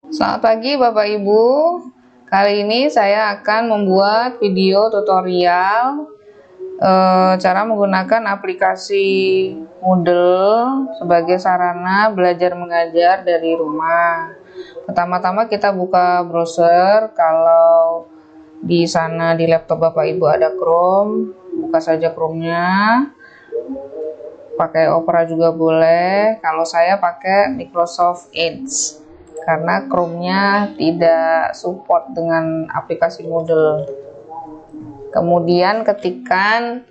Selamat pagi Bapak Ibu. Kali ini saya akan membuat video tutorial cara menggunakan aplikasi Moodle sebagai sarana belajar mengajar dari rumah. Pertama-tama kita buka browser. Kalau di sana di laptop Bapak Ibu ada Chrome, buka saja Chrome-nya. Pakai Opera juga boleh. Kalau saya pakai Microsoft Edge karena Chrome-nya tidak support dengan aplikasi Moodle. Kemudian ketikkan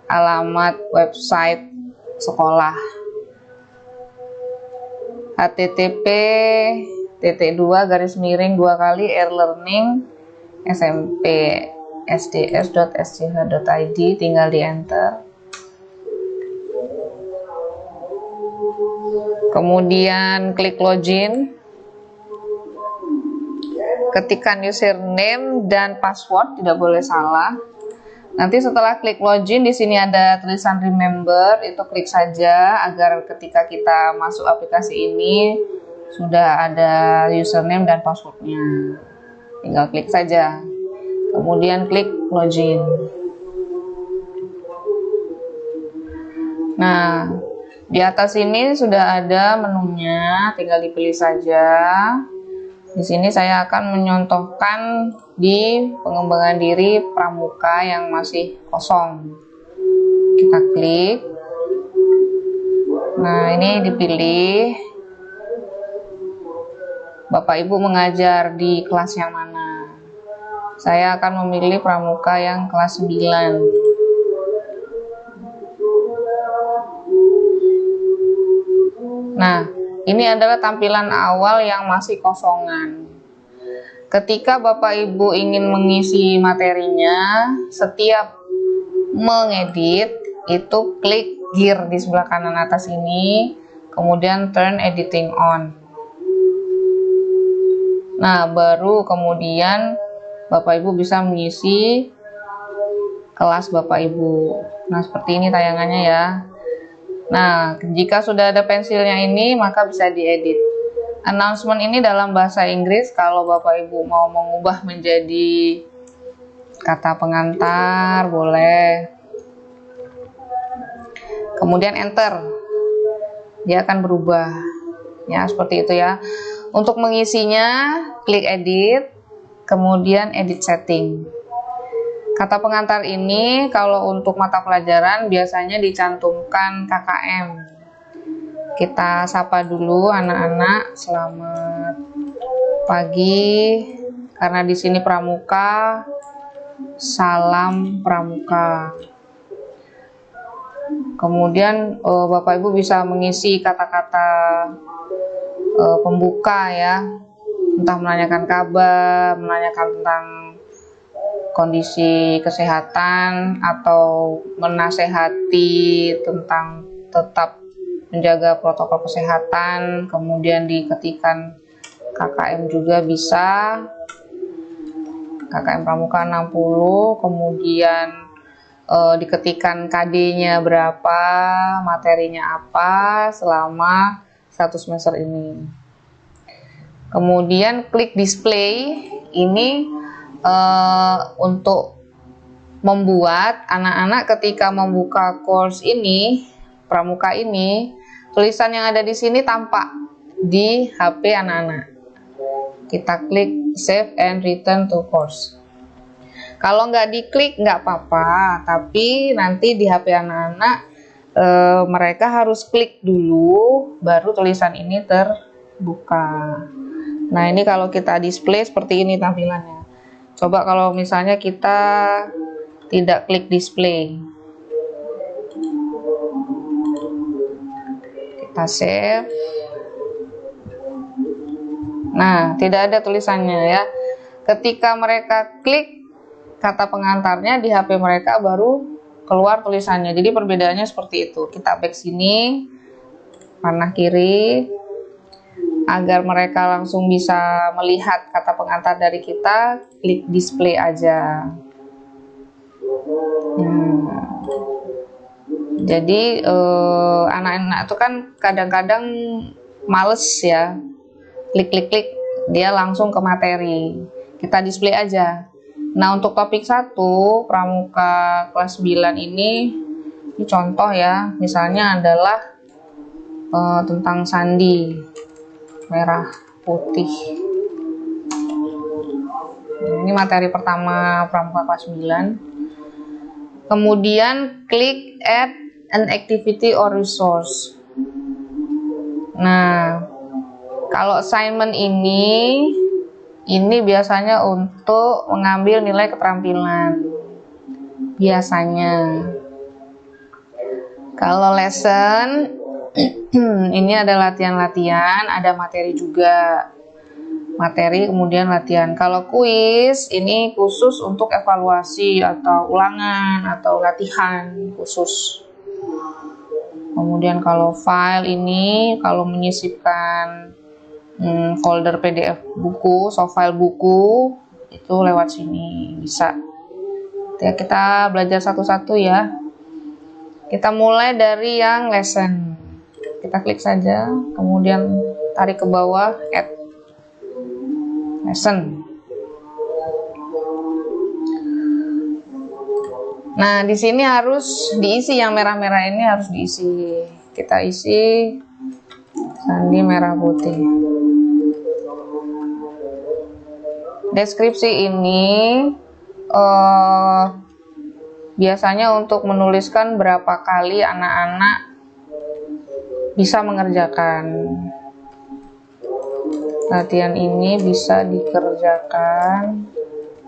alamat website sekolah, http://airlearning smp sds.sch.id, tinggal di enter. Kemudian klik login, ketikkan username dan password, tidak boleh salah. Nanti setelah klik login, di sini ada tulisan remember, itu klik saja agar ketika kita masuk aplikasi ini sudah ada username dan passwordnya. Tinggal klik saja. Kemudian klik login. Nah, di atas ini sudah ada menunya, tinggal dipilih saja. Di sini saya akan menyontohkan di pengembangan diri pramuka yang masih kosong. Kita klik. Nah, ini dipilih. Bapak Ibu mengajar di kelas yang mana? Saya akan memilih pramuka yang kelas 9. Nah, ini adalah tampilan awal yang masih kosongan. Ketika Bapak Ibu ingin mengisi materinya, setiap mengedit itu klik gear di sebelah kanan atas ini, kemudian turn editing on. Nah, baru kemudian Bapak Ibu bisa mengisi kelas Bapak Ibu. Nah, seperti ini tayangannya ya. Nah, jika sudah ada pensilnya ini, maka bisa diedit. Announcement ini dalam bahasa Inggris. Kalau Bapak Ibu mau mengubah menjadi kata pengantar, boleh. Kemudian enter. Dia akan berubah. Ya, seperti itu ya. Untuk mengisinya, klik edit, kemudian edit setting. Kata pengantar ini kalau untuk mata pelajaran biasanya dicantumkan KKM. Kita sapa dulu anak-anak, selamat pagi. Karena di sini pramuka, salam pramuka. Kemudian Bapak Ibu bisa mengisi kata-kata pembuka ya. Entah menanyakan kabar, menanyakan tentang kondisi kesehatan, atau menasehati tentang tetap menjaga protokol kesehatan. Kemudian diketikkan KKM juga bisa, KKM Pramuka 60, kemudian diketikkan KD-nya berapa, materinya apa selama 1 semester ini. Kemudian klik display, ini untuk membuat anak-anak ketika membuka course ini, pramuka ini, tulisan yang ada di sini tampak di HP anak-anak. Kita klik save and return to course. Kalau nggak diklik nggak apa-apa, tapi nanti di HP anak-anak mereka harus klik dulu baru tulisan ini terbuka. Nah, ini kalau kita display seperti ini tampilannya. Coba kalau misalnya kita tidak klik display. Kita save. Nah, tidak ada tulisannya ya. Ketika mereka klik kata pengantarnya di HP mereka baru keluar tulisannya. Jadi perbedaannya seperti itu. Kita back sini, panah kiri, agar mereka langsung bisa melihat kata pengantar dari kita, klik display aja. Jadi anak-anak itu kan kadang-kadang males ya, klik dia langsung ke materi. Kita display aja. Nah, untuk topik 1 pramuka kelas 9 ini contoh ya, misalnya adalah tentang sandi merah putih. Ini materi pertama pramuka kelas 9. Kemudian klik add an activity or resource. Nah, kalau assignment ini biasanya untuk mengambil nilai keterampilan. Biasanya. Kalau lesson ini ada latihan-latihan, ada materi juga. Materi kemudian latihan. Kalau kuis ini khusus untuk evaluasi atau ulangan atau latihan khusus. Kemudian kalau file ini kalau menyisipkan folder PDF buku, soft file buku itu lewat sini bisa. Ya, kita belajar satu-satu ya. Kita mulai dari yang lesson. Kita klik saja, kemudian tarik ke bawah add lesson. Nah, di sini harus diisi yang merah-merah ini harus diisi. Kita isi sandi merah putih. Deskripsi ini biasanya untuk menuliskan berapa kali anak-anak bisa mengerjakan. Latihan ini bisa dikerjakan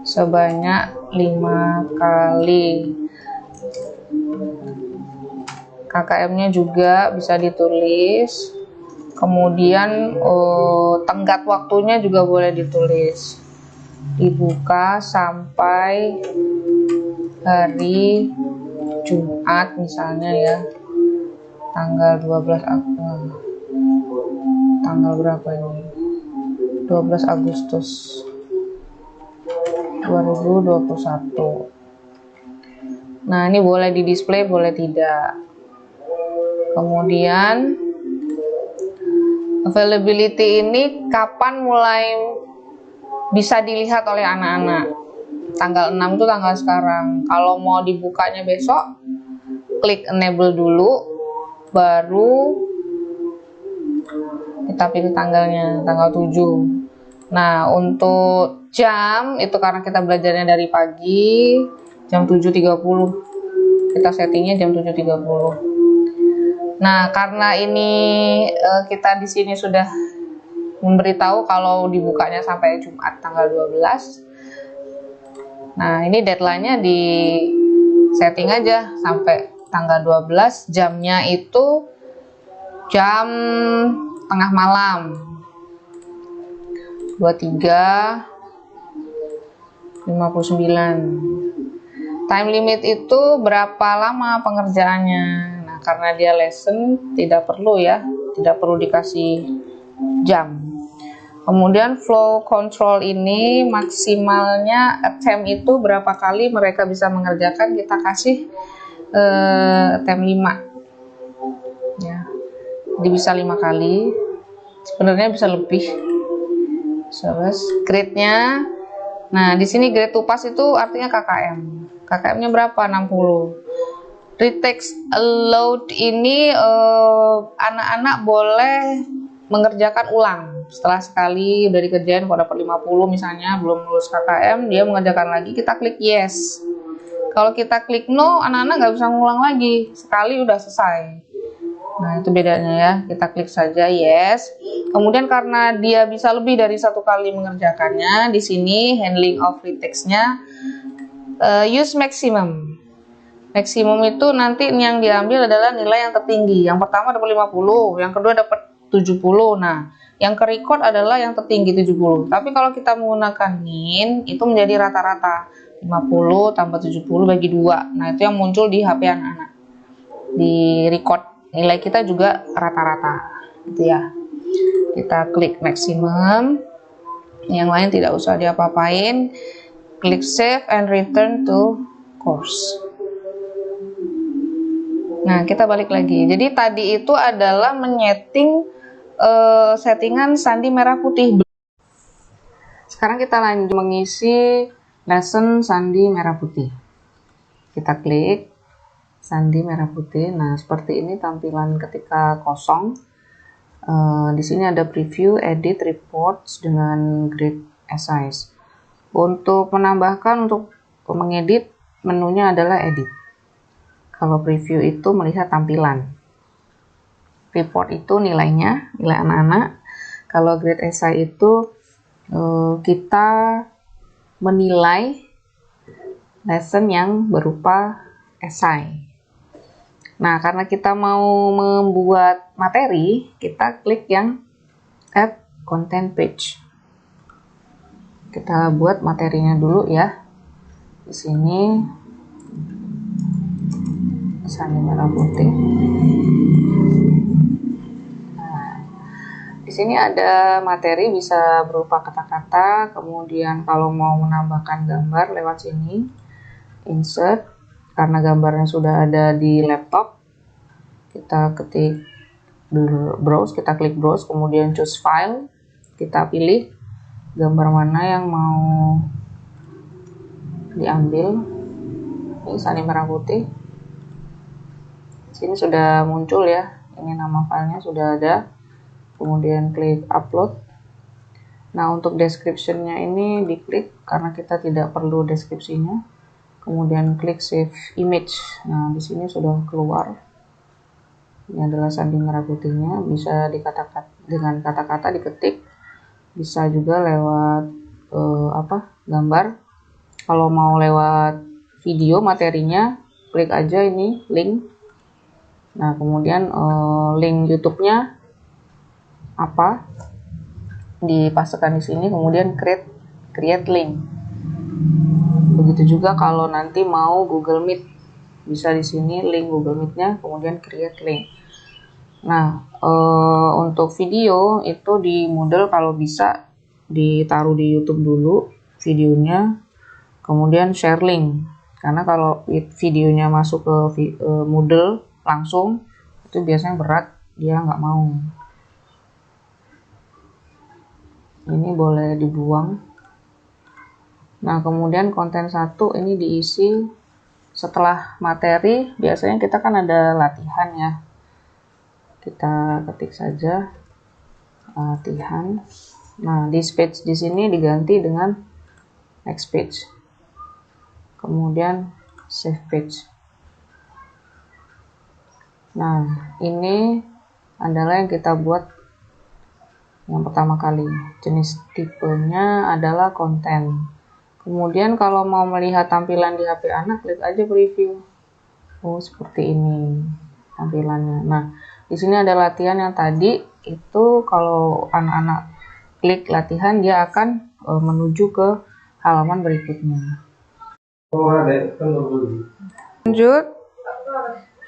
sebanyak 5 kali. KKM-nya juga bisa ditulis. Kemudian tenggat waktunya juga boleh ditulis. Dibuka sampai hari Jumat misalnya ya. Tanggal 12 Agustus. Tanggal berapa ini? 12 Agustus 2021. Nah, ini boleh di display, boleh tidak. Kemudian availability ini kapan mulai bisa dilihat oleh anak-anak. Tanggal 6 itu tanggal sekarang. Kalau mau dibukanya besok, klik enable dulu, baru kita pilih tanggalnya, tanggal 7. Nah, untuk jam itu karena kita belajarnya dari pagi, jam 7.30. Kita settingnya jam 7.30. Nah, karena ini kita di sini sudah memberitahu kalau dibukanya sampai Jumat tanggal 12. Nah, ini deadline-nya di setting aja sampai tanggal 12, jamnya itu jam tengah malam. 23.59. Time limit itu berapa lama pengerjaannya. Nah, karena dia lesson tidak perlu ya, tidak perlu dikasih jam. Kemudian flow control ini maksimalnya attempt itu berapa kali mereka bisa mengerjakan, kita kasih attempt 5 ya. Jadi bisa 5 kali, sebenarnya bisa lebih. Terus grade-nya, nah di sini grade to pass itu artinya KKM. KKM-nya berapa? 60. Retake allowed ini anak-anak boleh mengerjakan ulang. Setelah sekali udah dikerjain, kalau dapat 50 misalnya belum lulus KKM, dia mengerjakan lagi, kita klik yes. Kalau kita klik no, anak-anak nggak bisa ngulang lagi, sekali udah selesai. Nah, itu bedanya ya. Kita klik saja yes. Kemudian karena dia bisa lebih dari 1 kali mengerjakannya, di sini handling of retakes-nya use maximum. Maksimum itu nanti yang diambil adalah nilai yang tertinggi. Yang pertama dapat 50, yang kedua dapat 70. Nah, yang ke record adalah yang tertinggi 70. Tapi kalau kita menggunakan min, itu menjadi rata-rata. 50 tambah 70 bagi 2. Nah, itu yang muncul di HP anak-anak. Di record nilai kita juga rata-rata gitu ya. Kita klik maksimum, yang lain tidak usah diapa-apain, klik save and return to course. Nah, kita balik lagi. Jadi tadi itu adalah menyeting settingan sandi merah putih. Sekarang kita lanjut mengisi lesson sandi merah putih. Kita klik sandi merah putih. Nah, seperti ini tampilan ketika kosong. Di sini ada preview, edit, reports dengan grade essays. Untuk menambahkan, untuk mengedit, menunya adalah edit. Kalau preview itu melihat tampilan. Report itu nilainya, nilai anak-anak. Kalau grade essay itu kita menilai lesson yang berupa esai. Nah, karena kita mau membuat materi, kita klik yang add content page. Kita buat materinya dulu ya. Di sini sandi merah putih. Nah, di sini ada materi bisa berupa kata-kata, kemudian kalau mau menambahkan gambar lewat sini, insert. Karena gambarnya sudah ada di laptop, kita ketik browse, kita klik browse, kemudian choose file, kita pilih gambar mana yang mau diambil. Ini sandi merah putih. Sini sudah muncul ya, ini nama filenya sudah ada. Kemudian klik upload. Nah, untuk description-nya ini diklik karena kita tidak perlu deskripsinya. Kemudian klik save image. Nah, di sini sudah keluar. Ini adalah sandi merah putihnya. Bisa dikatakan dengan kata-kata diketik. Bisa juga lewat gambar. Kalau mau lewat video materinya, klik aja ini link. Nah, kemudian link YouTube-nya apa? Dipastekan di sini. Kemudian create link. Begitu juga kalau nanti mau Google Meet, bisa di sini link Google Meet-nya, kemudian create link. Nah, untuk video itu di Moodle kalau bisa ditaruh di YouTube dulu videonya, kemudian share link. Karena kalau videonya masuk ke Moodle langsung, itu biasanya berat, dia nggak mau. Ini boleh dibuang. Nah, kemudian konten 1 ini diisi setelah materi. Biasanya kita kan ada latihan ya. Kita ketik saja latihan. Nah, this page di sini diganti dengan next page. Kemudian save page. Nah, ini adalah yang kita buat yang pertama kali. Jenis tipenya adalah konten. Kemudian kalau mau melihat tampilan di HP anak, klik aja preview. Oh, seperti ini tampilannya. Nah, di sini ada latihan yang tadi itu kalau anak-anak klik latihan, dia akan menuju ke halaman berikutnya. Lanjut.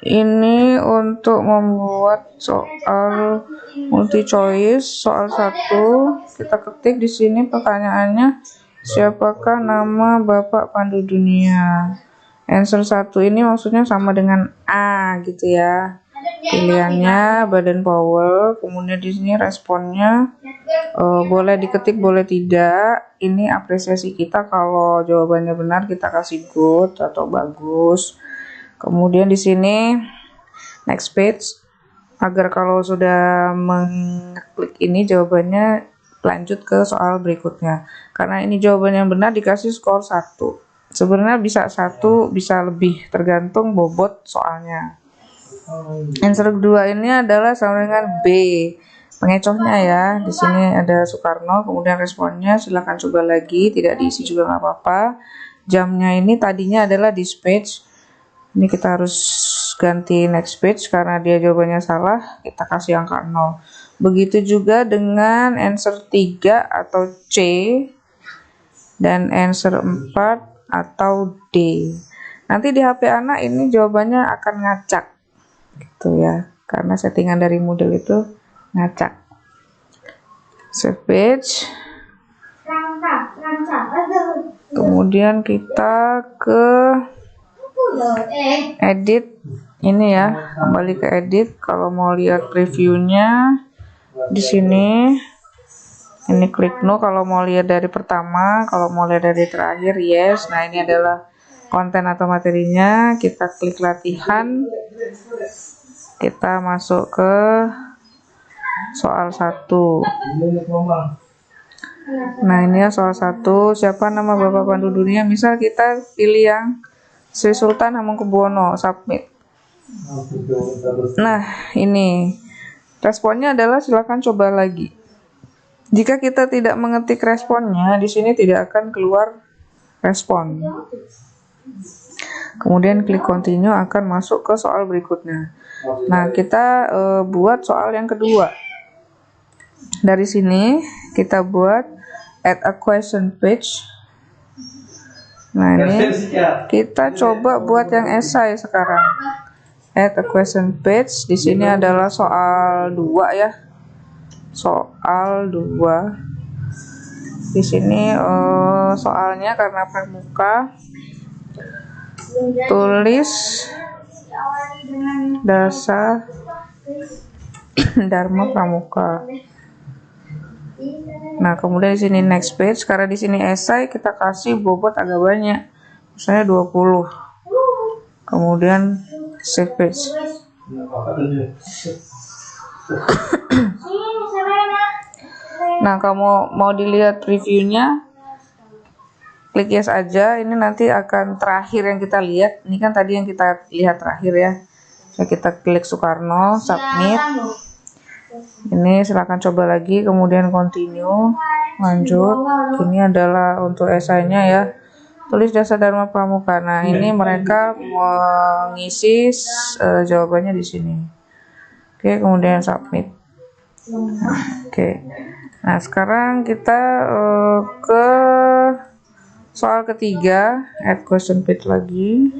Ini untuk membuat soal multi choice, soal 1. Kita ketik di sini pertanyaannya, siapakah nama Bapak Pandu Dunia? Answer 1 ini maksudnya sama dengan A gitu ya. Pilihannya Baden Powell. Kemudian di sini responnya boleh diketik, boleh tidak. Ini apresiasi kita, kalau jawabannya benar kita kasih good atau bagus. Kemudian di sini next page, agar kalau sudah mengklik ini jawabannya lanjut ke soal berikutnya. Karena ini jawaban yang benar dikasih skor 1. Sebenarnya bisa 1, bisa lebih, tergantung bobot soalnya. Answer 2 ini adalah sama dengan B. Pengecohnya ya. Di sini ada Soekarno, kemudian responnya silakan coba lagi, tidak diisi juga nggak apa-apa. Jamnya ini tadinya adalah this page. Ini kita harus ganti next page karena dia jawabannya salah, kita kasih angka 0. Begitu juga dengan answer 3 atau C dan answer 4 atau D. Nanti di HP anak ini jawabannya akan ngacak gitu ya, karena settingan dari Moodle itu ngacak. Save page. Kemudian kita ke edit ini ya, kembali ke edit. Kalau mau lihat previewnya di sini Ini klik no kalau mau lihat dari pertama, kalau mau lihat dari terakhir yes. Nah, ini adalah konten atau materinya. Kita klik latihan. Kita masuk ke soal 1. Nah, ini ya soal 1. Siapa nama Bapak Pandu Dunia? Misal kita pilih yang Sri Sultan Hamengkubuwono, submit. Nah, ini responnya adalah silakan coba lagi. Jika kita tidak mengetik responnya, di sini tidak akan keluar respon. Kemudian klik continue akan masuk ke soal berikutnya. Nah, kita buat soal yang kedua. Dari sini kita buat add a question page. Nah, ini kita coba buat yang esai sekarang. Add a question page. Di sini adalah soal 2 ya. Soal 2. Di sini soalnya karena pramuka, tulis dasar Dharma Pramuka. Nah, kemudian di sini next page, karena di sini esai kita kasih bobot agak banyak. Misalnya 20. Kemudian save page. Nah, kamu mau dilihat previewnya, klik yes aja. Ini nanti akan terakhir yang kita lihat. Ini kan tadi yang kita lihat terakhir ya. So, kita klik Soekarno, submit. Ini silakan coba lagi, kemudian continue, lanjut. Ini adalah untuk esainya ya. Tulis dasar Dharma Pramuka. Nah, ini mereka mengisi jawabannya di sini. Oke, kemudian submit. Oke. Nah, sekarang kita ke soal ketiga, add question page lagi.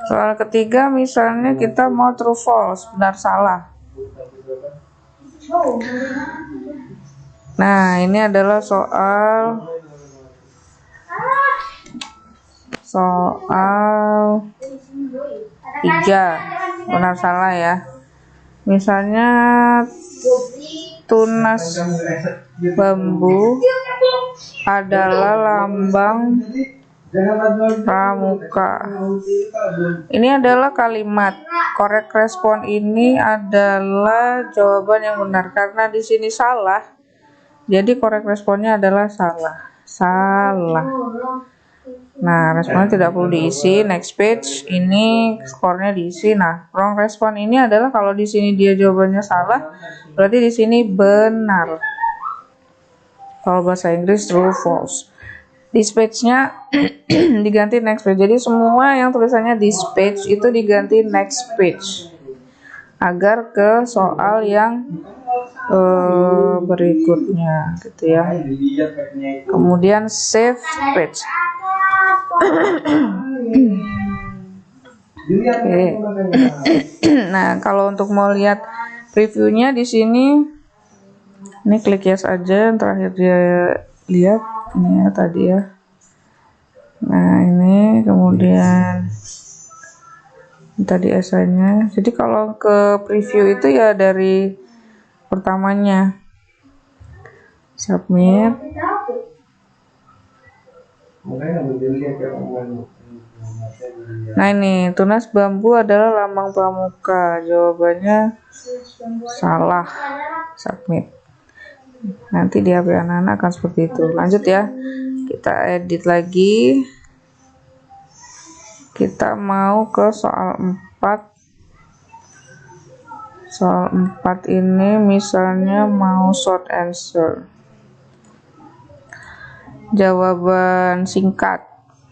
Soal ketiga misalnya kita mau true false, benar salah. Nah, ini adalah soal 3, benar salah ya. Misalnya tunas bambu adalah lambang pramuka. Ini adalah kalimat. Correct respon ini adalah jawaban yang benar karena di sini salah. Jadi correct responnya adalah salah. Nah, responnya tidak perlu diisi. Next page, ini skornya diisi. Nah, wrong respon ini adalah kalau di sini dia jawabannya salah, berarti di sini benar. Kalau bahasa Inggris true false. This page-nya diganti next page. Jadi semua yang tulisannya this page itu diganti next page agar ke soal yang berikutnya gitu ya. Kemudian save page. Oke. Nah, kalau untuk mau lihat previewnya di sini, ini klik yes aja. Yang terakhir dia lihat ini ya tadi ya. Nah, ini kemudian tadi esainya. Jadi kalau ke preview itu ya dari pertamanya. Submit. Nah, ini tunas bambu adalah lambang pramuka. Jawabannya salah. Submit. Nanti di HP anak-anak akan seperti itu. Lanjut ya. Kita edit lagi. Kita mau ke soal 4. Soal 4 ini misalnya mau short answer. Jawaban singkat.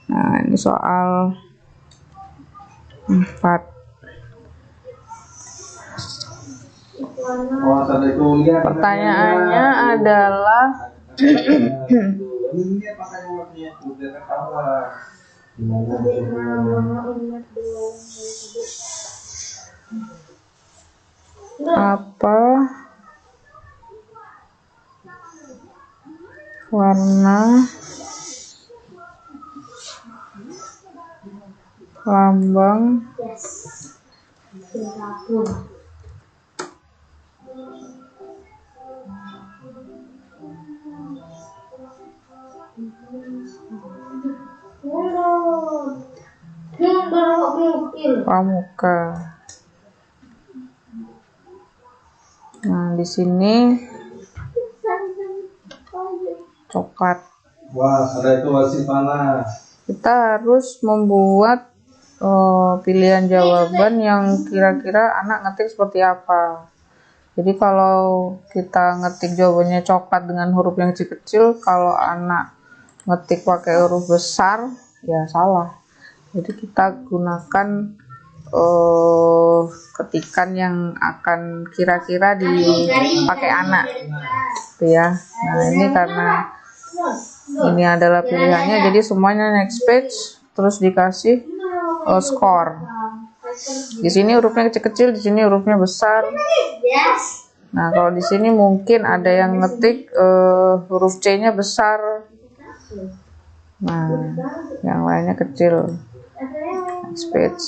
Nah, ini soal 4. Pertanyaannya adalah apa warna lambang Pramuka. Nah, di sini coklat. Wah, ada itu masih panas. Kita harus membuat pilihan jawaban yang kira-kira anak ngetik seperti apa. Jadi kalau kita ngetik jawabannya coklat dengan huruf yang kecil-kecil, kalau anak ngetik pakai huruf besar, ya salah. Jadi kita gunakan ketikan yang akan kira-kira dipakai anak, gitu ya. Nah, ini karena ini adalah pilihannya, jadi semuanya next page, terus dikasih skor. Di sini hurufnya kecil-kecil, di sini hurufnya besar. Nah, kalau di sini mungkin ada yang ngetik huruf C-nya besar. Nah, yang lainnya kecil. Next page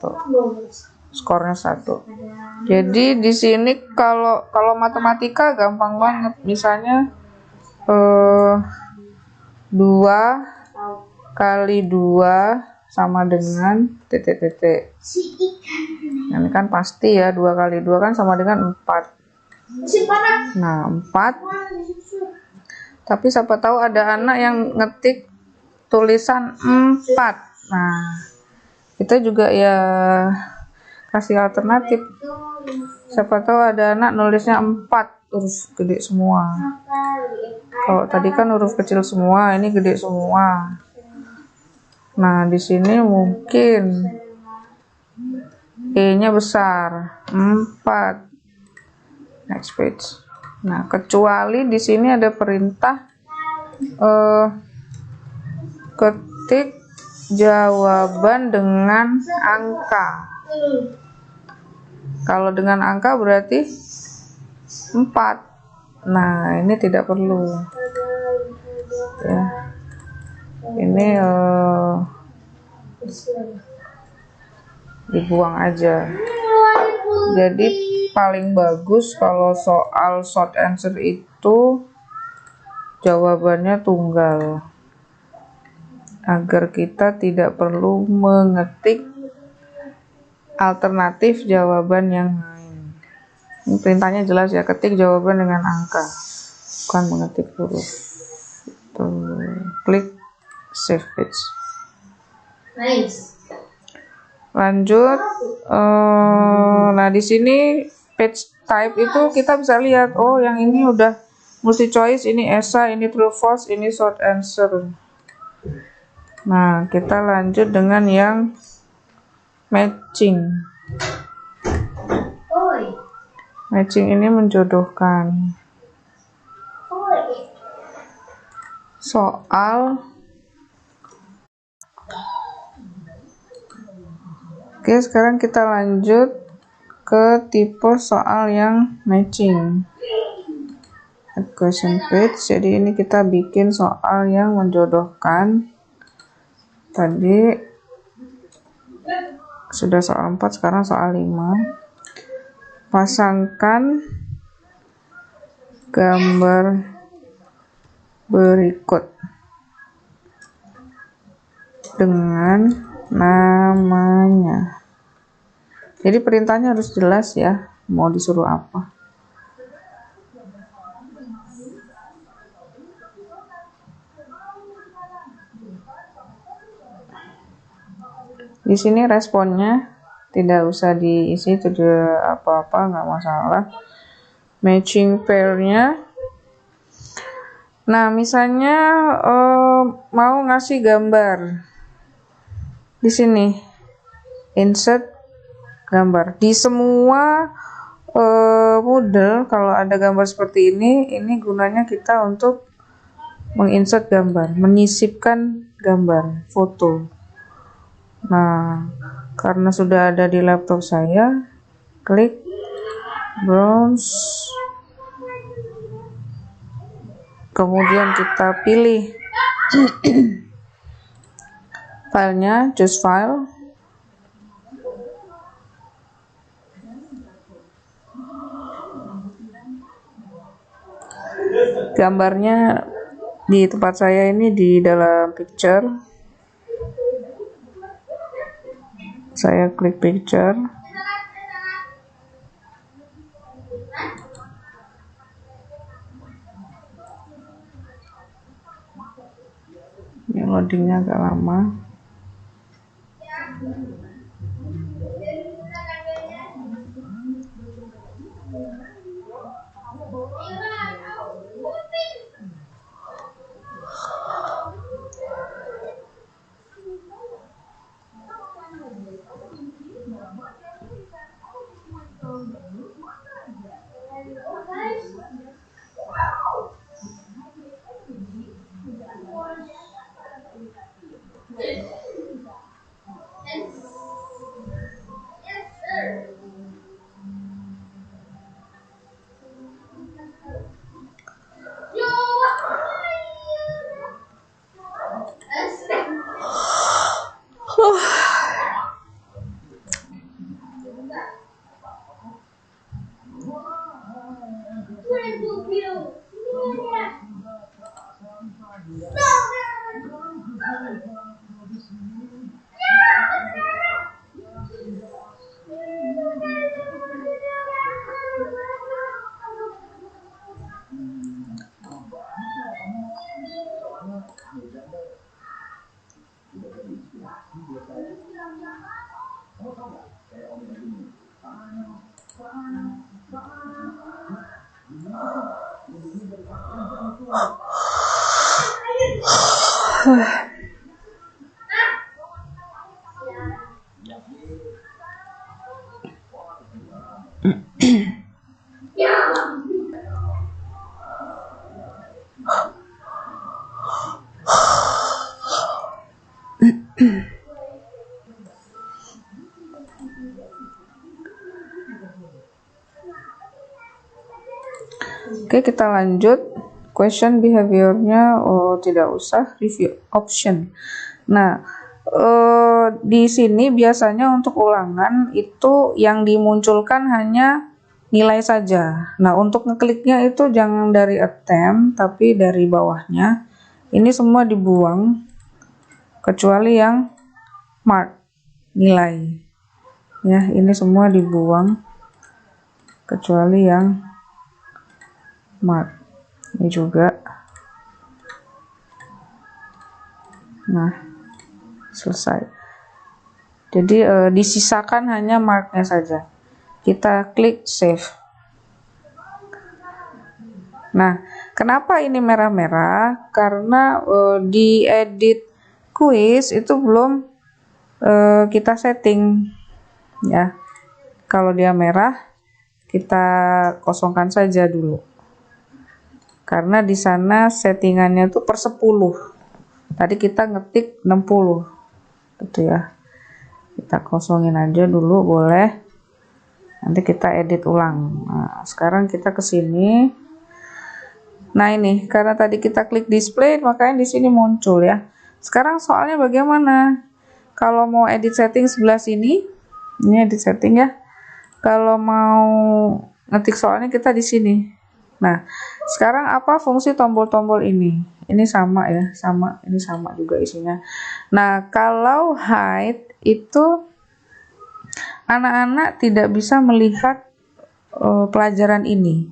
1. Skornya 1. Jadi di sini kalau matematika gampang banget. Misalnya 2 kali 2 sama dengan titik-titik. Nah, ini kan pasti ya, 2 kali 2 kan sama dengan 4. Nah, 4. Tapi siapa tahu ada anak yang ngetik tulisan 4. Nah, kita juga ya kasih alternatif. Siapa tahu ada anak nulisnya 4 terus gede semua. Kalau tadi kan huruf kecil semua, ini gede semua. Nah, di sini mungkin E-nya besar, 4. Next page. Nah, kecuali di sini ada perintah ketik jawaban dengan angka. Kalau dengan angka berarti 4. Nah, ini tidak perlu. Ya. Ini dibuang aja. Jadi paling bagus kalau soal short answer itu jawabannya tunggal, agar kita tidak perlu mengetik alternatif jawaban yang lain. Ini perintahnya jelas ya, ketik jawaban dengan angka, bukan mengetik huruf. Klik save page. Nice. Lanjut. Nah, di sini page type itu kita bisa lihat, oh yang ini udah multi choice, ini esai, ini true false, ini short answer. Nah, kita lanjut dengan yang matching. Matching ini menjodohkan. Soal. Oke, sekarang kita lanjut ke tipe soal yang matching. Add question page. Jadi ini kita bikin soal yang menjodohkan. Tadi sudah soal 4, sekarang soal 5. Pasangkan gambar berikut dengan namanya. Jadi perintahnya harus jelas ya, mau disuruh apa. Di sini responnya tidak usah diisi, tidak apa-apa, nggak masalah. Matching pair-nya. Nah, misalnya mau ngasih gambar. Di sini insert gambar. Di semua Moodle kalau ada gambar seperti ini gunanya kita untuk menginsert gambar, menyisipkan gambar, foto. Nah, karena sudah ada di laptop saya, klik browse, kemudian kita pilih filenya, choose file. Gambarnya di tempat saya ini di dalam picture. Saya klik picture. Ini loadingnya agak lama. Oke, kita lanjut. Question behaviornya tidak usah, review option. Nah, di sini biasanya untuk ulangan itu yang dimunculkan hanya nilai saja. Nah, untuk ngekliknya itu jangan dari attempt tapi dari bawahnya. Ini semua dibuang kecuali yang mark, nilai. Ya, ini semua dibuang kecuali yang mark. Ini juga. Nah, selesai. Jadi disisakan hanya marknya saja. Kita klik save. Nah, kenapa ini merah-merah? Karena di edit quiz itu belum kita setting, ya. Kalau dia merah, kita kosongkan saja dulu. Karena di sana settingannya tuh per 10. Tadi kita ngetik 60. Gitu ya. Kita kosongin aja dulu, boleh. Nanti kita edit ulang. Nah, sekarang kita ke sini. Nah, ini karena tadi kita klik display, makanya di sini muncul ya. Sekarang soalnya bagaimana? Kalau mau edit setting sebelah sini, ini edit setting ya. Kalau mau ngetik soalnya kita di sini. Nah, sekarang apa fungsi tombol-tombol ini? Ini sama ya, sama. Ini sama juga isinya. Nah, kalau hide itu anak-anak tidak bisa melihat pelajaran ini,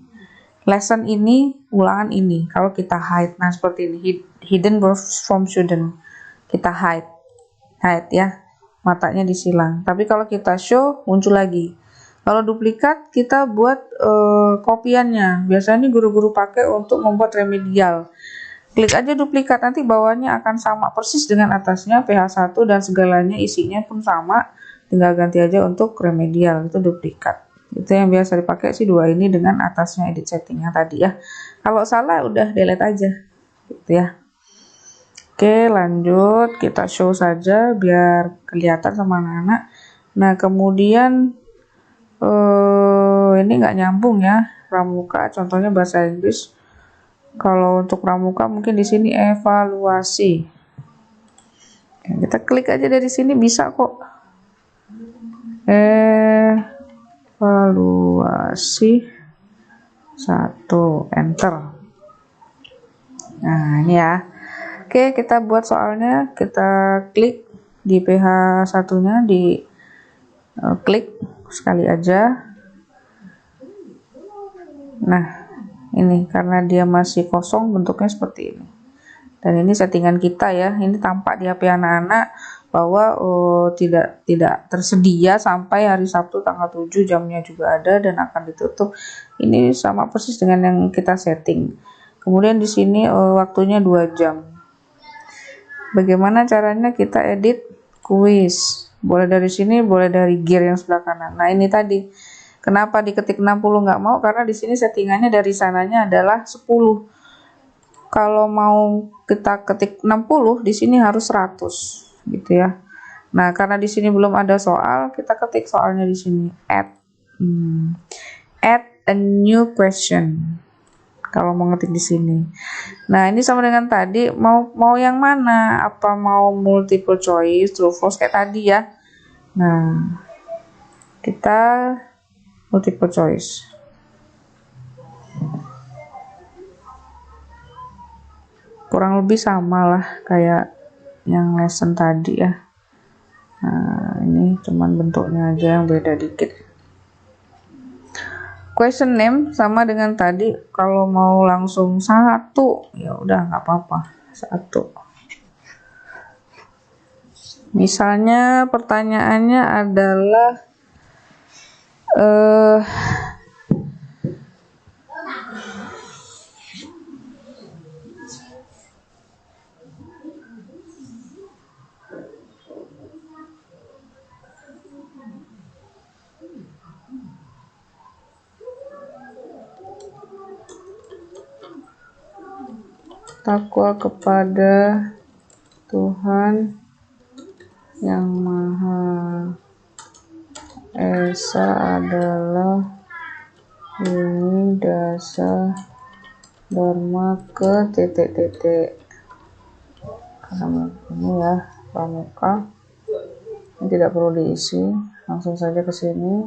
lesson ini, ulangan ini. Kalau kita hide, nah seperti ini, hidden from student. Kita hide ya, matanya disilang. Tapi kalau kita show, muncul lagi. Kalau duplikat, kita buat kopiannya. Biasanya guru-guru pakai untuk membuat remedial. Klik aja duplikat, nanti bawahnya akan sama persis dengan atasnya, PH1 dan segalanya isinya pun sama. Tinggal ganti aja untuk remedial, itu duplikat. Itu yang biasa dipakai sih dua ini dengan atasnya edit settingnya tadi ya. Kalau salah udah delete aja, gitu ya. Oke, lanjut, kita show saja biar kelihatan sama anak-anak. Nah, kemudian ini nggak nyambung ya, pramuka. Contohnya bahasa Inggris. Kalau untuk pramuka mungkin di sini evaluasi. Kita klik aja dari sini bisa kok. Evaluasi 1, enter. Nah, ini ya. Oke, kita buat soalnya, kita klik di PH1-nya, di klik sekali aja. Nah, ini karena dia masih kosong bentuknya seperti ini. Dan ini settingan kita ya. Ini tampak di HP anak-anak bahwa tidak tersedia sampai hari Sabtu tanggal 7, jamnya juga ada dan akan ditutup. Ini sama persis dengan yang kita setting. Kemudian di sini waktunya 2 jam. Bagaimana caranya kita edit kuis? Boleh dari sini, boleh dari gear yang sebelah kanan. Nah, ini tadi. Kenapa diketik 60 nggak mau? Karena di sini settingannya dari sananya adalah 10. Kalau mau kita ketik 60, di sini harus 100 gitu ya. Nah, karena di sini belum ada soal, kita ketik soalnya di sini. Add a new question. Kalau mau ngetik di sini. Nah, ini sama dengan tadi, mau yang mana? Apa mau multiple choice, true false kayak tadi ya. Nah, kita multiple choice. Kurang lebih sama lah kayak yang lesson tadi ya. Nah, ini cuman bentuknya aja yang beda dikit. Question name sama dengan tadi, kalau mau langsung 1 ya udah nggak apa-apa, 1. Misalnya pertanyaannya adalah takwa kepada Tuhan yang Maha Esa adalah ini dasar dharma ke titik-titik. Karena ini ya pramuka, ini tidak perlu diisi, langsung saja ke sini.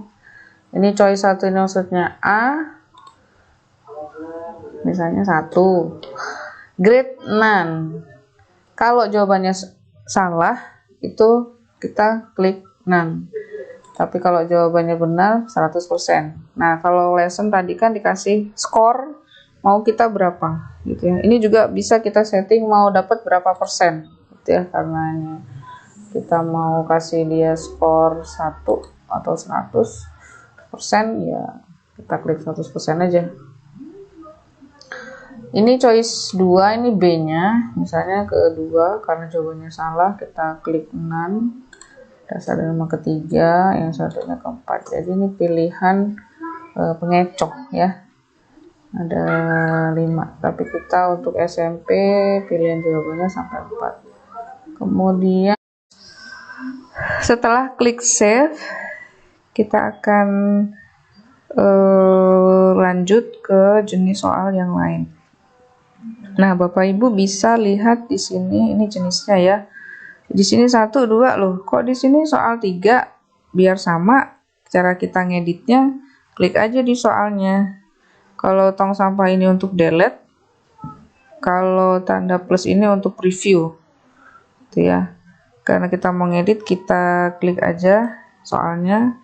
Ini choice 1 ini maksudnya A, misalnya 1. Grade none. Kalau jawabannya salah, itu kita klik none. Tapi kalau jawabannya benar, 100%. Nah, kalau lesson tadi kan dikasih skor, mau kita berapa, gitu ya. Ini juga bisa kita setting mau dapat berapa persen, gitu ya. Karena ini kita mau kasih dia skor 1 atau 100%, ya kita klik 100% aja. Ini choice 2, ini B-nya, misalnya ke 2, karena jawabannya salah, kita klik none. Dasar dharma ketiga, yang satunya keempat. Jadi ini pilihan pengecoh ya. Ada 5, tapi kita untuk SMP pilihan jawabannya sampai 4. Kemudian setelah klik save, kita akan lanjut ke jenis soal yang lain. Nah, Bapak Ibu bisa lihat di sini, ini jenisnya ya. Di sini 1, 2 loh. Kok di sini soal 3? Biar sama cara kita ngeditnya, klik aja di soalnya. Kalau tong sampah ini untuk delete, kalau tanda plus ini untuk preview. Itu ya. Karena kita mau ngedit, kita klik aja soalnya.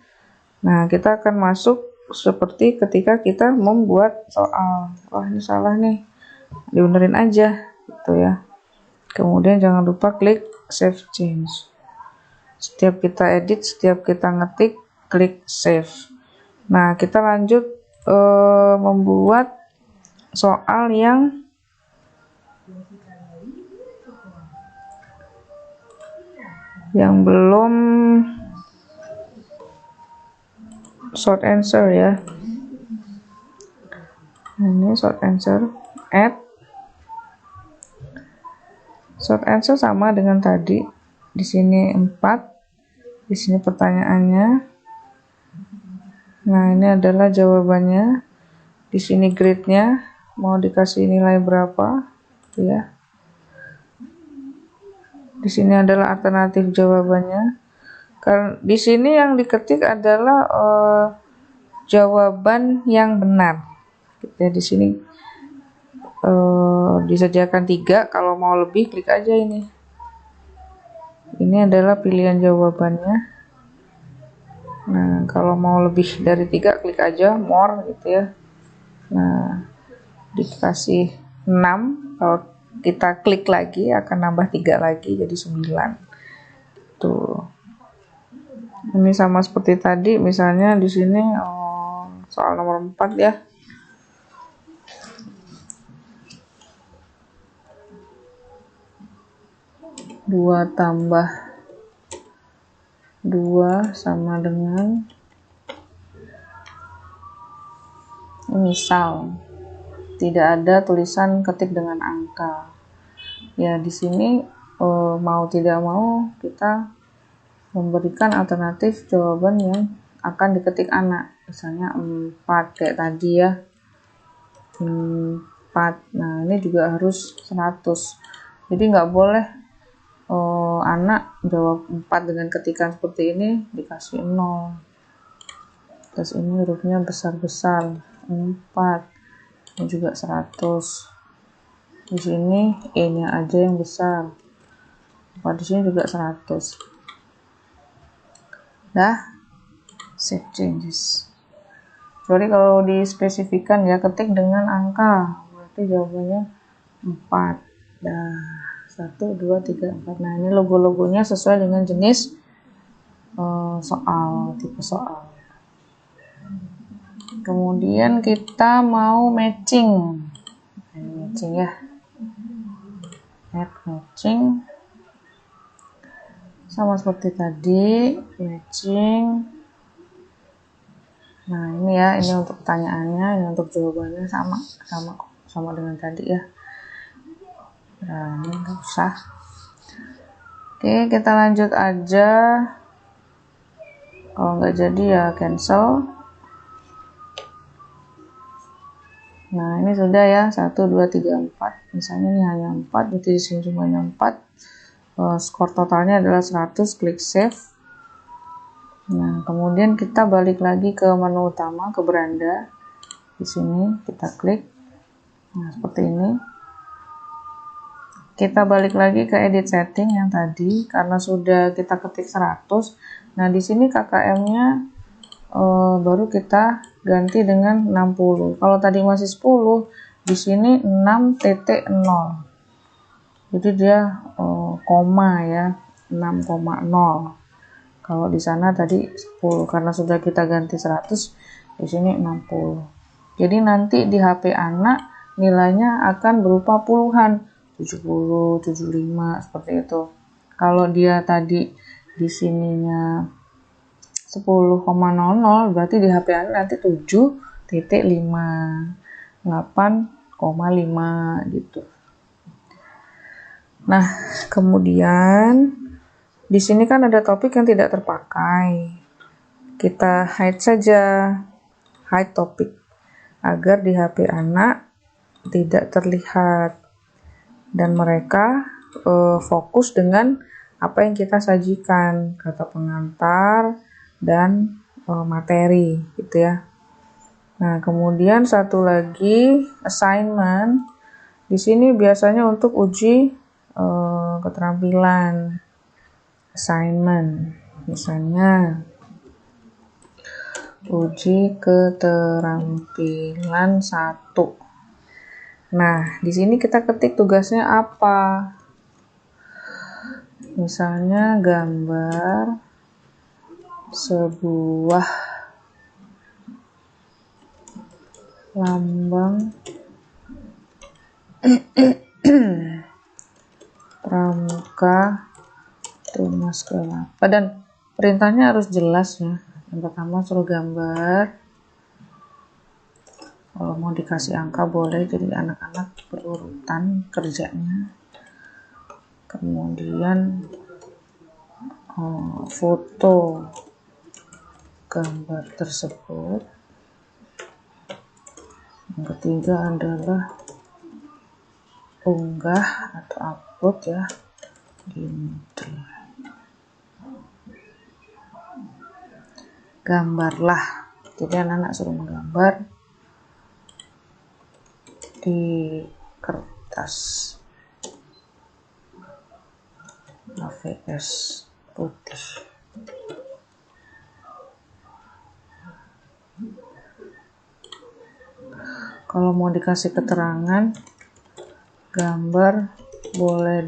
Nah, kita akan masuk seperti ketika kita membuat soal. Wah, ini salah nih. Dibenerin aja gitu ya. Kemudian jangan lupa klik save change. Setiap kita edit, setiap kita ngetik, klik save. Nah, kita lanjut membuat soal yang belum short answer ya. Ini short answer. Add short answer sama dengan tadi. Di sini 4. Di sini pertanyaannya. Nah, ini adalah jawabannya. Di sini grade-nya mau dikasih nilai berapa, ya. Di sini adalah alternatif jawabannya. Karena di sini yang diketik adalah jawaban yang benar. Ya, di sini disediakan 3, kalau mau lebih klik aja ini. Ini adalah pilihan jawabannya. Nah, kalau mau lebih dari 3 klik aja more gitu ya. Nah, dikasih 6, kalau kita klik lagi akan nambah 3 lagi jadi 9. Tuh. Ini sama seperti tadi, misalnya di sini soal nomor 4 ya. 2 tambah 2 sama dengan, misal tidak ada tulisan ketik dengan angka. Ya di sini mau tidak mau kita memberikan alternatif jawaban yang akan diketik anak. Misalnya 4 kayak tadi ya. 4. Nah, ini juga harus 100. Jadi nggak boleh anak jawab 4 dengan ketikan seperti ini dikasih 0. Terus ini hurufnya besar-besar, 4. Ini juga 100. Di sini E-nya aja yang besar. Di sini juga 100. Dah, save changes. Sorry kalau dispesifikan ya, ketik dengan angka. Berarti jawabannya 4. Nah, 1, 2, 3, 4. Nah, ini logo-logonya sesuai dengan jenis soal, tipe soal. Kemudian kita mau matching. Matching ya. Add matching. Sama seperti tadi, matching. Nah, ini ya, ini untuk pertanyaannya, ini untuk jawabannya sama dengan tadi ya. Nah, ini nggak usah. Oke, kita lanjut aja. Kalau nggak jadi ya cancel. Nah, ini sudah ya, 1, 2, 3, 4. Misalnya ini hanya 4, berarti di sini jumlahnya 4. Skor totalnya adalah 100, klik save. Nah, kemudian kita balik lagi ke menu utama, ke beranda. Di sini kita klik. Nah, seperti ini. Kita balik lagi ke edit setting yang tadi, karena sudah kita ketik 100. Nah, di sini KKM-nya baru kita ganti dengan 60. Kalau tadi masih 10, di sini 6.0. Jadi dia koma ya, 6,0. Kalau di sana tadi 10, karena sudah kita ganti 100, di sini 60. Jadi nanti di HP anak nilainya akan berupa puluhan, 70, 75 seperti itu. Kalau dia tadi di sininya 10,00, berarti di HP anak nanti 7.5, 8,5 gitu. Nah, kemudian di sini kan ada topik yang tidak terpakai. Kita hide saja, hide topik, agar di HP anak tidak terlihat dan mereka fokus dengan apa yang kita sajikan, kata pengantar dan materi gitu ya. Nah, kemudian satu lagi assignment. Di sini biasanya untuk uji keterampilan. Assignment, misalnya uji keterampilan 1. Nah, di sini kita ketik tugasnya apa. Misalnya gambar sebuah lambang pramuka tunas kelapa, dan perintahnya harus jelas ya. Yang pertama suruh gambar. Kalau mau dikasih angka boleh, jadi anak-anak berurutan kerjanya. Kemudian foto gambar tersebut. Yang ketiga adalah unggah atau upload ya. Gitu. Gambarlah. Jadi anak-anak suruh menggambar di kertas AVS putih. kalau mau dikasih keterangan gambar boleh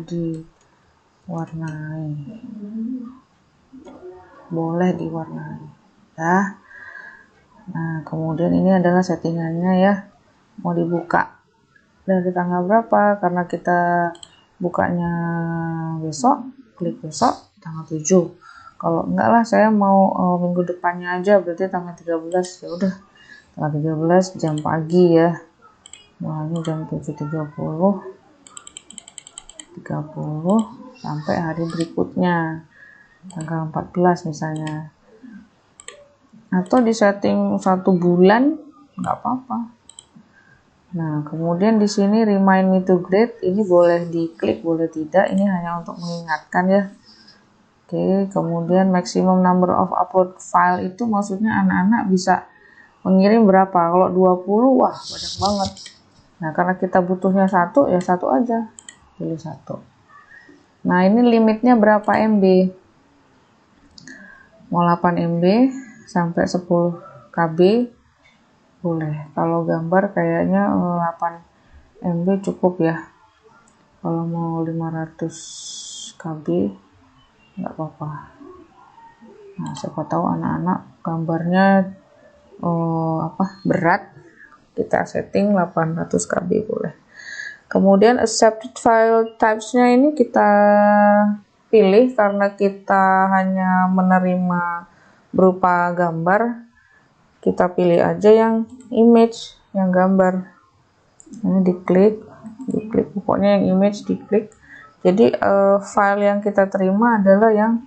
diwarnai, ya. Nah, kemudian ini adalah settingannya ya, mau dibuka dari tanggal berapa, karena kita bukanya besok, klik besok tanggal 7. Kalau enggak lah, saya mau minggu depannya aja, berarti tanggal 13. Ya udah, tanggal 13 jam pagi ya. Mulainya jam 7.30 sampai hari berikutnya tanggal 14 misalnya. Atau disetting 1 bulan nggak apa-apa. Nah, kemudian di sini remind me to grade, ini boleh diklik, boleh tidak. Ini hanya untuk mengingatkan ya. Oke, kemudian maximum number of upload file itu maksudnya anak-anak bisa mengirim berapa. Kalau 20, wah banyak banget. Nah, karena kita butuhnya 1, ya 1 aja. Pilih 1. Nah, ini limitnya berapa MB? Mau 8 MB sampai 10 KB boleh. Kalau gambar kayaknya 8 MB cukup ya. Kalau mau 500 KB nggak apa-apa. Nah, siapa tahu anak-anak gambarnya berat, kita setting 800 KB boleh. Kemudian accepted file types-nya ini kita pilih karena kita hanya menerima berupa gambar. Kita pilih aja yang image, yang gambar. Ini diklik, pokoknya yang image diklik. Jadi file yang kita terima adalah yang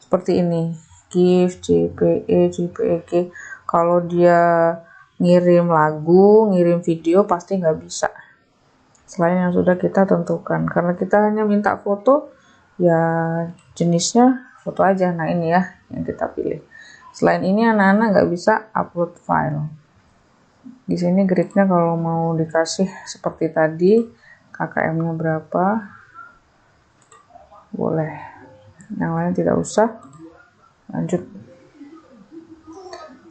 seperti ini, GIF, JPE, JPEG. Kalau dia ngirim lagu, ngirim video pasti nggak bisa. Selain yang sudah kita tentukan, karena kita hanya minta foto, ya jenisnya foto aja. Nah, ini ya yang kita pilih. Selain ini anak-anak nggak bisa upload file. Di sini gridnya kalau mau dikasih seperti tadi, KKM-nya berapa, boleh. Yang lain tidak usah. Lanjut.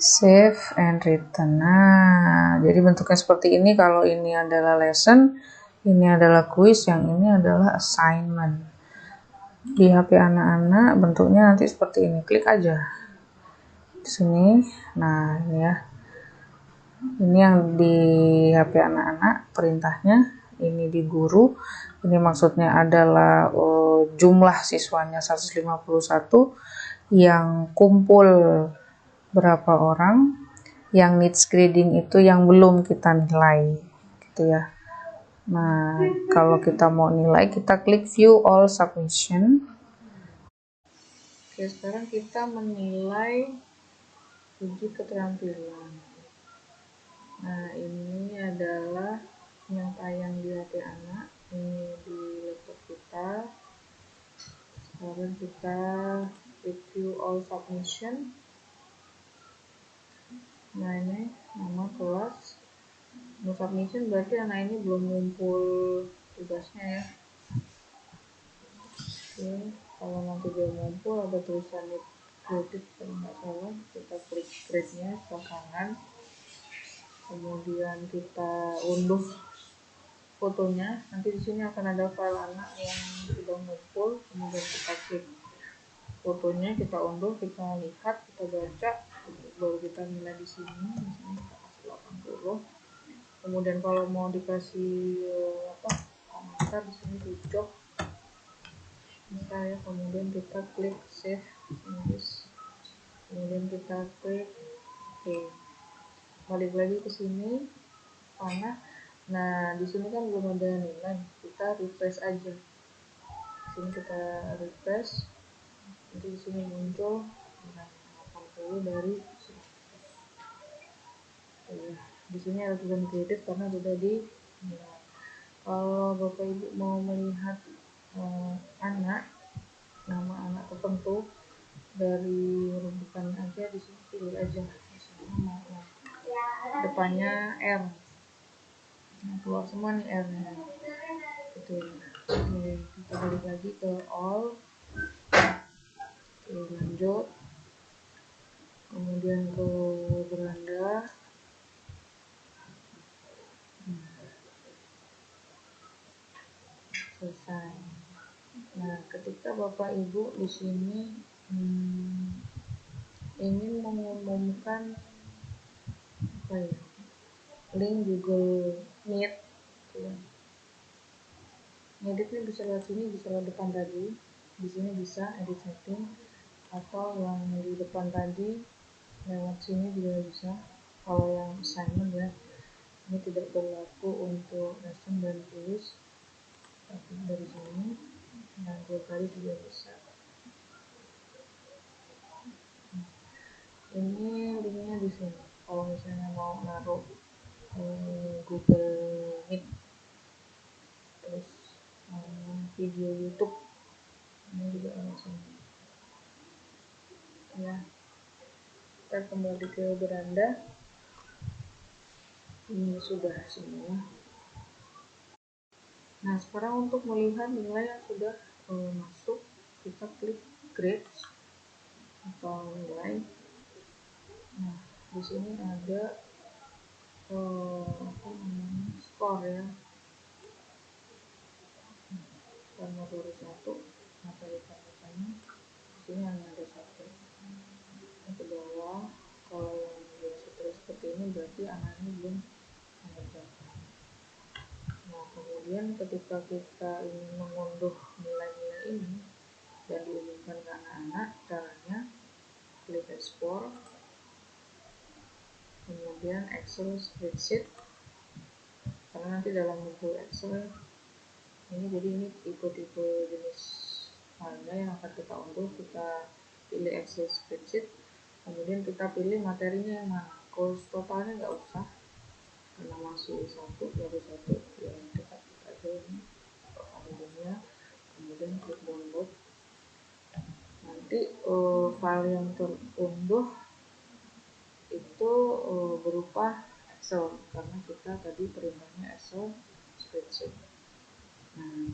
Save and return. Nah, jadi bentuknya seperti ini. Kalau ini adalah lesson, ini adalah quiz, yang ini adalah assignment. Di HP anak-anak bentuknya nanti seperti ini. Klik aja di sini. Nah, ini ya. Ini yang di HP anak-anak perintahnya, ini di guru. Ini maksudnya adalah jumlah siswanya 151, yang kumpul berapa orang, yang needs grading itu yang belum kita nilai gitu ya. Nah, kalau kita mau nilai, kita klik view all submission. Oke, sekarang kita menilai uji keterampilan. Nah, ini adalah yang tayang di HP anak, ini di laptop kita. Sekarang kita review all submission. Nah, ini nama kelas. No submission berarti anak ini belum ngumpul tugasnya ya. Oke, kalau nanti dia ngumpul ada tulisan kredit kalau nggak salah, kita klik grade-nya ke kanan. Kemudian kita unduh fotonya. Nanti di sini akan ada file anak yang sudah ngumpul. Kemudian kita klik fotonya, kita unduh, kita lihat, kita baca, baru kita nilai di sini. Misalnya kita kasih 80. Kemudian kalau mau dikasih komentar di sini tujuh. Ya, kemudian kita klik save changes. Kemudian kita klik oke. Balik lagi ke sini panah. Nah, di sini kan belum ada nilai, kita refresh aja. Di sini kita refresh, nanti di sini muncul 80 dari 100. Di sini ada tulisan kredit karena sudah di nilai. Kalau Bapak Ibu mau melihat anak, nama anak tertentu dari rujukan aja, di sini pilih aja. Misalnya mau depannya R. Nah, keluar semua nih R-nya. Gitu. Oke, kita balik lagi ke all. Oke, lanjut. Kemudian ke beranda. selesai. Nah, ketika Bapak Ibu di sini ingin mengumumkan link Google Meet, ngeditnya bisa lewat sini, bisa lewat depan tadi. Di sini bisa edit setting, atau yang di depan tadi lewat sini juga bisa. Kalau yang assignment ya, ini tidak berlaku untuk lesson dan tulis, tapi dari sini yang dua kali juga bisa. Ini linknya di sini. Kalau misalnya mau naruh Google Meet, terus video YouTube, ini juga langsung. Ya, kita kembali ke beranda. Ini sudah semua. Nah, sekarang untuk melihat nilai yang sudah masuk, kita klik grades atau nilai. Nah, di sini ada skor ya. Karena baru satu, materi tambahannya di sini hanya ada satu. Yang ke bawah, kalau yang biasa terus seperti ini berarti anaknya belum mengerjakan. Nah, kemudian ketika kita ingin mengunduh nilai-nilai ini dan diumumkan ke anak-anak, caranya klik export, kemudian Excel spreadsheet, karena nanti dalam bentuk Excel ini, jadi ini tipe-tipe jenis filenya yang akan kita unduh. Kita pilih Excel spreadsheet, kemudian kita pilih materinya yang mana. Course totalnya nggak usah, karena masih baru satu ya, kita klik aja ini foldernya, kemudian klik download. Nanti file yang terunduh itu berupa Excel, karena kita tadi perintahnya Excel spreadsheet. Nah,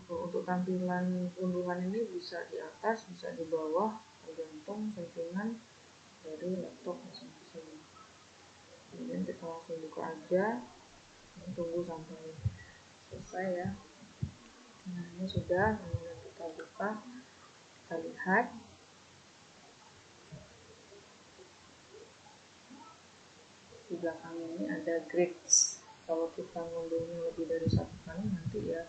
untuk tampilan unduhan ini bisa di atas, bisa di bawah, tergantung settingan dari laptop masing-masing. Kemudian kita langsung buka aja, tunggu sampai selesai ya. Nah, ini sudah, kemudian kita buka, kita lihat. Di belakang ini ada grades. Kalau kita ngunduhnya lebih dari satu kali, nanti ya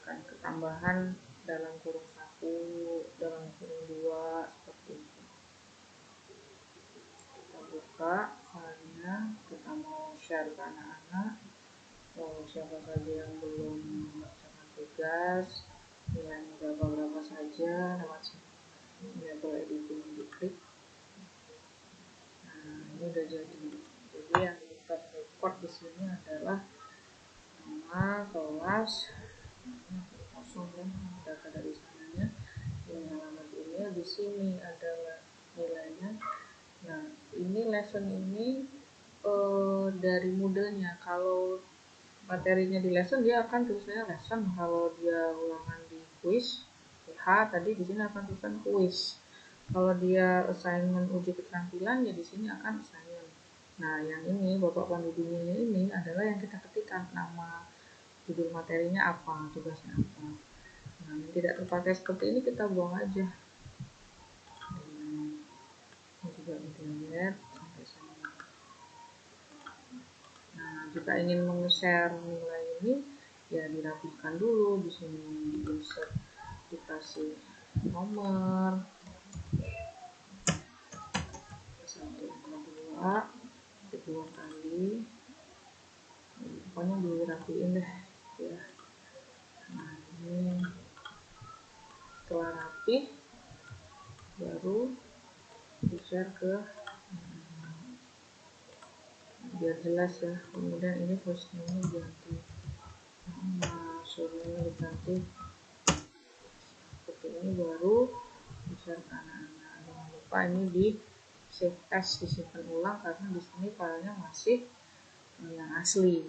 akan ketambahan dalam kurung 1, dalam kurung 2, seperti itu. Kita buka filenya, kita mau share ke anak-anak, siapa saja yang belum mengerjakan tugas, nilainya berapa saja, lewat sini. Level editing diklik. Nah, ini udah jadi. Jadi yang kita record di sini adalah nama, kelas, kosong ya, data dari sananya. Ini alamat email, di sini adalah nilainya. Nah, ini lesson ini dari Moodle-nya. Kalau materinya di lesson, dia akan tulisannya lesson. Kalau dia ulangan di quiz, tadi di sini akan tulisan quiz. Kalau dia assignment uji keterampilan, ya di sini akan assignment. Nah, yang ini Bapak Pandu Dunia ini adalah yang kita ketikkan nama, judul materinya apa, tugasnya apa. Nah, yang tidak terpakai seperti ini kita buang aja. Ini juga kita lihat sampai sana. Nah, jika ingin meng-share nilai ini, ya dirapikan dulu. Di sini insert, dikasih nomor 1, 2, kedua kali, pokoknya dirapiin deh ya. Nah, ini setelah rapi baru di share ke biar jelas ya. Kemudian ini first name diganti nama, surname diganti seperti ini, baru di share ke anak-anak. Jangan lupa ini di save as, disimpan ulang, karena di sini filenya masih yang asli.